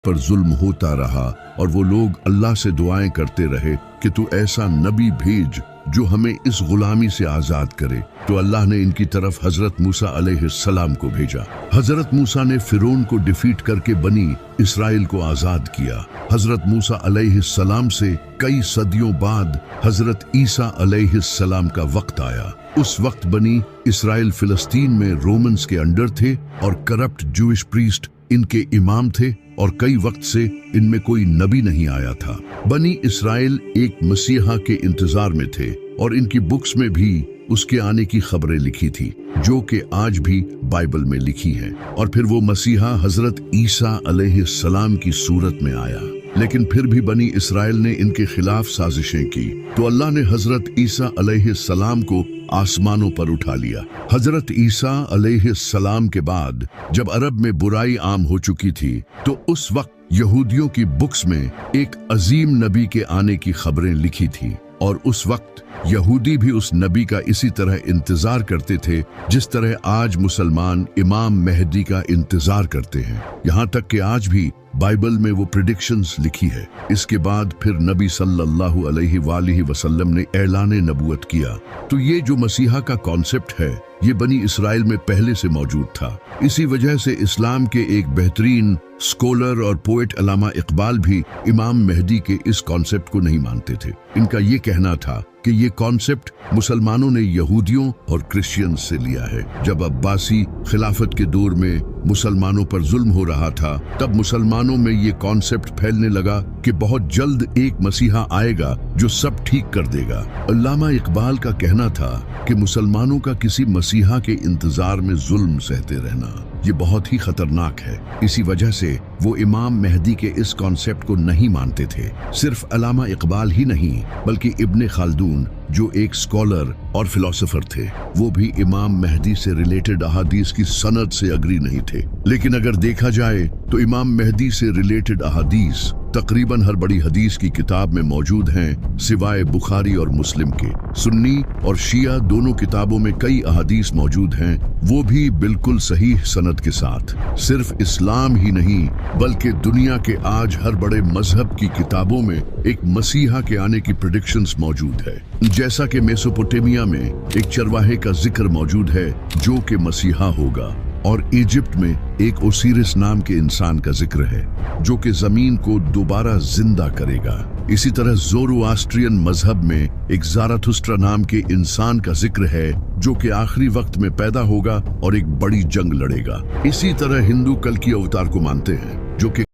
पर जुल्म होता रहा और वो लोग अल्लाह से दुआएं करते रहे कि तू ऐसा नबी भेज जो हमें इस गुलामी से आजाद करे। तो अल्लाह ने इनकी तरफ हजरत मूसा अलैहिस्सलाम को भेजा। हजरत मूसा ने फिरौन को डिफीट करके बनी इसराइल को आजाद किया। हजरत मूसा अलैहिस्सलाम से कई सदियों बाद हजरत ईसा अलैहिस्सलाम का वक्त आया। उस वक्त बनी इसराइल फिलिस्तीन में रोमन्स के अंडर थे और करप्ट जूइश प्रीस्ट इनके इमाम थे और कई वक्त से इनमें कोई नबी नहीं आया था। बनी इसराइल एक मसीहा के इंतजार में थे और इनकी बुक्स में भी उसके आने की खबरें लिखी थी जो कि आज भी बाइबल में लिखी है। और फिर वो मसीहा हजरत ईसा अलैहिस्सलाम की सूरत में आया, लेकिन फिर भी बनी इसराइल ने इनके खिलाफ साजिशें की। तो अल्लाह ने हजरत ईसा अलैहिस्सलाम को आसमानों पर उठा लिया। हजरत ईसा अलैहिस्सलाम के बाद जब अरब में बुराई आम हो चुकी थी तो उस वक्त यहूदियों की बुक्स में एक अजीम नबी के आने की खबरें लिखी थी और उस वक्त यहूदी भी उस नबी का इसी तरह इंतजार करते थे जिस तरह आज मुसलमान इमाम मेहदी का इंतजार करते हैं। यहाँ तक कि आज भी बाइबल में वो प्रेडिक्शंस लिखी है। इसके बाद फिर नबी सल्लल्लाहु अलैहि वसल्लम ने ऐलान नबूवत किया। तो ये जो मसीहा का कॉन्सेप्ट है ये बनी इसराइल में पहले से मौजूद था। इसी वजह से इस्लाम के एक बेहतरीन स्कॉलर और पोएट अल्लामा इकबाल भी इमाम मेहदी के इस कॉन्सेप्ट को नहीं मानते थे। इनका ये कहना था कि ये कॉन्सेप्ट मुसलमानों ने यहूदियों और क्रिश्चियंस से लिया है। जब अब्बासी खिलाफत के दौर में मुसलमानों पर जुल्म हो रहा था तब मुसलमानों में ये कॉन्सेप्ट फैलने लगा कि बहुत जल्द एक मसीहा आएगा जो सब ठीक कर देगा। अल्लामा इकबाल का कहना था कि मुसलमानों का किसी मसीहा के इंतजार में जुल्म सहते रहना ये बहुत ही खतरनाक है। इसी वजह से वो इमाम मेहदी के इस कॉन्सेप्ट को नहीं मानते थे। सिर्फ अल्लामा इकबाल ही नहीं बल्कि इब्ने खालदून जो एक स्कॉलर और फिलोसोफर थे वो भी इमाम मेहदी से रिलेटेड अहादीस की सनद से अग्री नहीं थे। लेकिन अगर देखा जाए तो इमाम मेहदी से रिलेटेड अहादीस तकरीबन हर बड़ी हदीस की किताब में मौजूद हैं सिवाय बुखारी और मुस्लिम के। सुन्नी और शिया दोनों किताबों में कई अहादीस मौजूद हैं, वो भी बिल्कुल सही सनद के साथ। सिर्फ इस्लाम ही नहीं बल्कि दुनिया के आज हर बड़े मजहब की किताबों में एक मसीहा के आने की प्रेडिक्शंस मौजूद है। जैसा कि मेसोपोटामिया में एक चरवाहे का जिक्र मौजूद है जो कि मसीहा होगा और इजिप्ट में एक ओसिरिस नाम के इंसान का जिक्र है जो कि जमीन को दोबारा जिंदा करेगा। इसी तरह ज़ोरोआस्ट्रियन मजहब में एक ज़ाराथुस्ट्रा नाम के इंसान का जिक्र है जो कि आखिरी वक्त में पैदा होगा और एक बड़ी जंग लड़ेगा। इसी तरह हिंदू कल्कि अवतार को मानते हैं जो कि